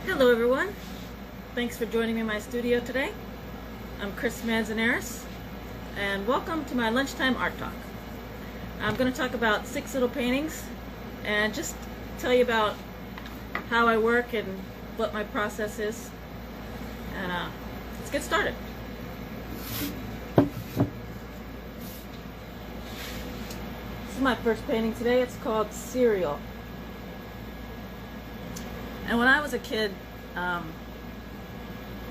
Hello everyone, thanks for joining me in my studio today. I'm Kris Manzanares and welcome to my Lunchtime Art Talk. I'm going to talk about 6 little paintings and just tell you about how I work and what my process is, and let's get started. This is my first painting today. It's called Cereal. And when I was a kid,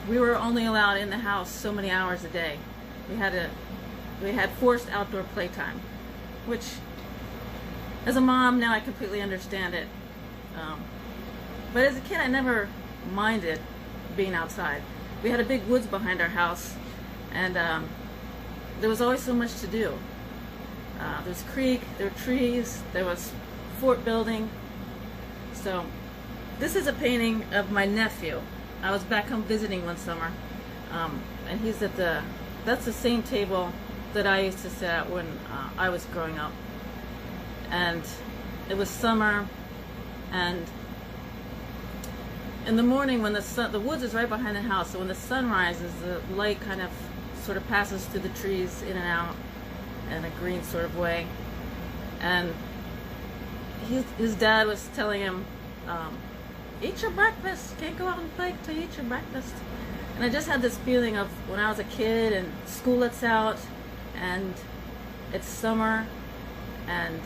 we were only allowed in the house so many hours a day. We had forced outdoor playtime, which, as a mom, now I completely understand it. But as a kid, I never minded being outside. We had a big woods behind our house, and there was always so much to do. There was a creek, there were trees, there was fort building. So this is a painting of my nephew. I was back home visiting one summer, and he's at that's the same table that I used to sit at when I was growing up. And it was summer, and in the morning when the woods is right behind the house, so when the sun rises, the light kind of sort of passes through the trees in and out in a green sort of way. And his dad was telling him, eat your breakfast. You can't go out and play till you eat your breakfast. And I just had this feeling of when I was a kid and school lets out and it's summer and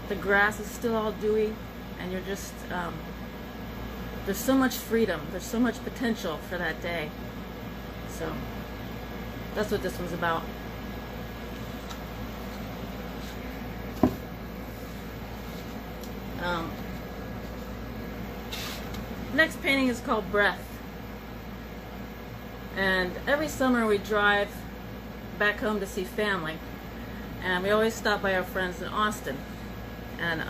the grass is still all dewy and you're just, there's so much freedom. There's so much potential for that day. So that's what this one's about. Next painting is called Breath. And every summer we drive back home to see family. And we always stop by our friends in Austin. And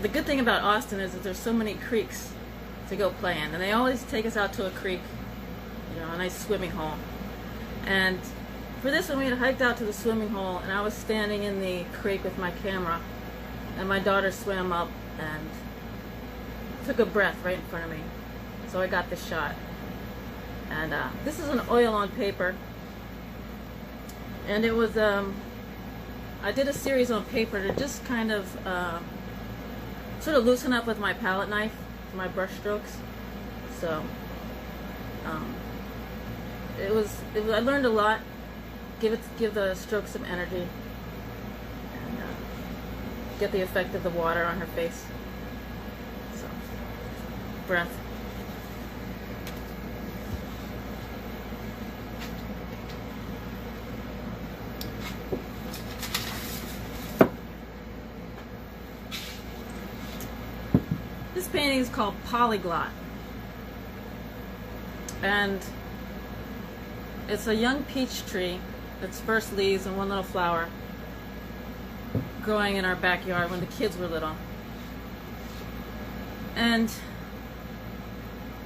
the good thing about Austin is that there's so many creeks to go play in. And they always take us out to a creek, a nice swimming hole. And for this one we had hiked out to the swimming hole, and I was standing in the creek with my camera. And my daughter swam up and took a breath right in front of me. So I got this shot. And this is an oil on paper. And it was, I did a series on paper to just kind of sort of loosen up with my palette knife, my brush strokes. So I learned a lot. Give the strokes some energy. And get the effect of the water on her face. So, breath. This painting is called Polyglot, and it's a young peach tree, its first leaves and one little flower, growing in our backyard when the kids were little. And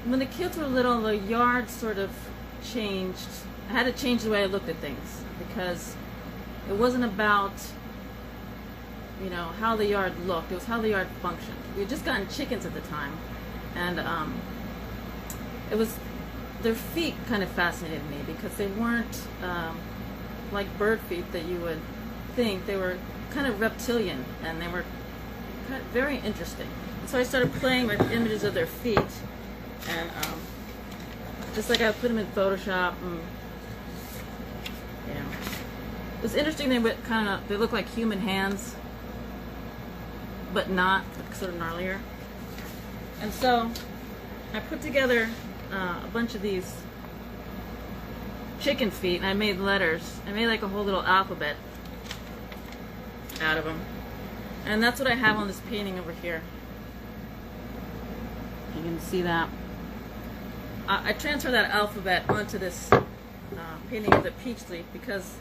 when the kids were little, the yard sort of changed. I had to change the way I looked at things, because it wasn't about how the yard looked. It was how the yard functioned. We had just gotten chickens at the time, and it was their feet kind of fascinated me, because they weren't like bird feet that you would think. They were kind of reptilian, and they were kind of very interesting. And so I started playing with images of their feet, and just like I would put them in Photoshop, and it was interesting. They look like human hands, but not, sort of gnarlier. And so I put together a bunch of these chicken feet, and I made letters. I made like a whole little alphabet out of them, and that's what I have on this painting over here. You can see that. I transfer that alphabet onto this painting of the peach leaf, because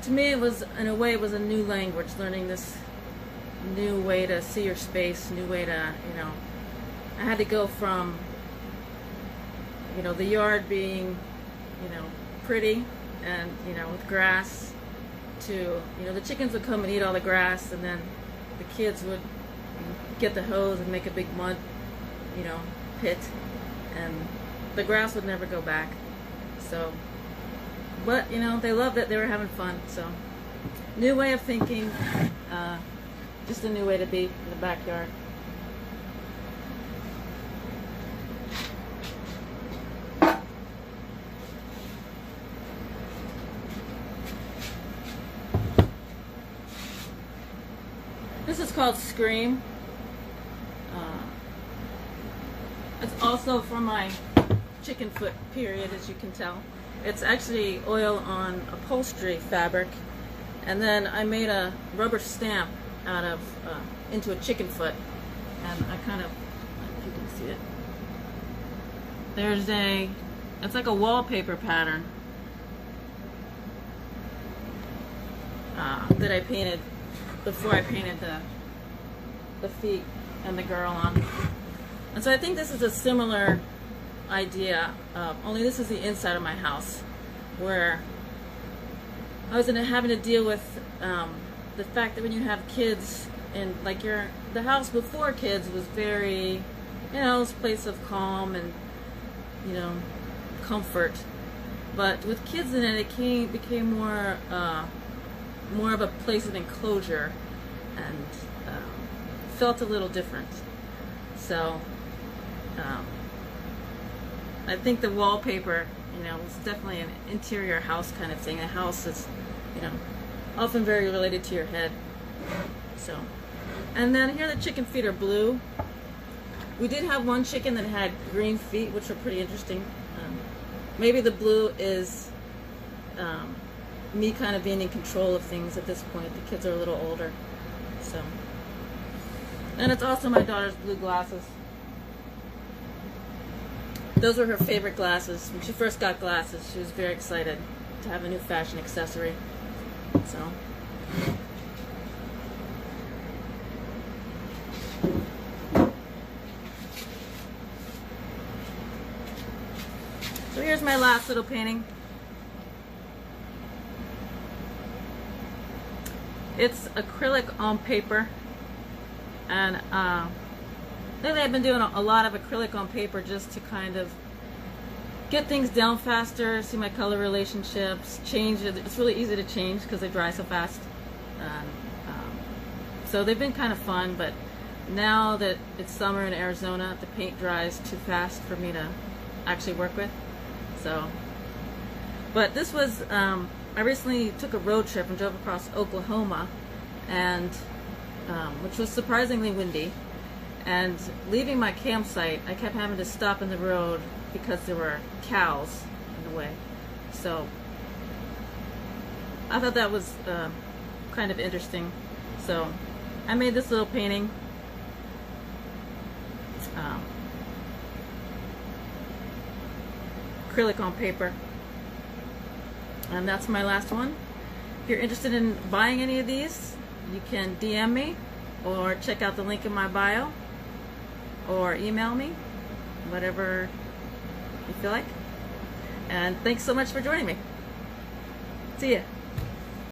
to me it was, in a way, it was a new language, learning this new way to see your space, new way to, I had to go from, the yard being, pretty and, with grass, to, the chickens would come and eat all the grass, and then the kids would get the hose and make a big mud pit, and the grass would never go back. So, but they loved it. They were having fun. So, new way of thinking, just a new way to be in the backyard. This is called Scream. It's also from my chicken foot period, as you can tell. It's actually oil on upholstery fabric, and then I made a rubber stamp out of into a chicken foot, and I kind of, if you can see it, it's like a wallpaper pattern that I painted before I painted the feet and the girl on. And so I think this is a similar idea, only this is the inside of my house, where I was having to deal with the fact that when you have kids, and like the house before kids was very, this place of calm and comfort, but with kids in it, it became more of a place of enclosure, and felt a little different. So I think the wallpaper, was definitely an interior house kind of thing. A house is, often very related to your head. So, and then here the chicken feet are blue. We did have one chicken that had green feet, which were pretty interesting. Maybe the blue is me kind of being in control of things at this point. The kids are a little older. So, and it's also my daughter's blue glasses. Those were her favorite glasses. When she first got glasses, she was very excited to have a new fashion accessory. So, here's my last little painting. It's acrylic on paper, and lately I've been doing a lot of acrylic on paper just to kind of get things down faster, see my color relationships, change it. It's really easy to change because they dry so fast. So they've been kind of fun, but now that it's summer in Arizona, the paint dries too fast for me to actually work with. So, but this was, I recently took a road trip and drove across Oklahoma, and which was surprisingly windy. And leaving my campsite, I kept having to stop in the road because there were cows in the way. So I thought that was kind of interesting. So I made this little painting. Acrylic on paper. And that's my last one. If you're interested in buying any of these, you can DM me or check out the link in my bio or email me, whatever you feel like. And thanks so much for joining me. See ya.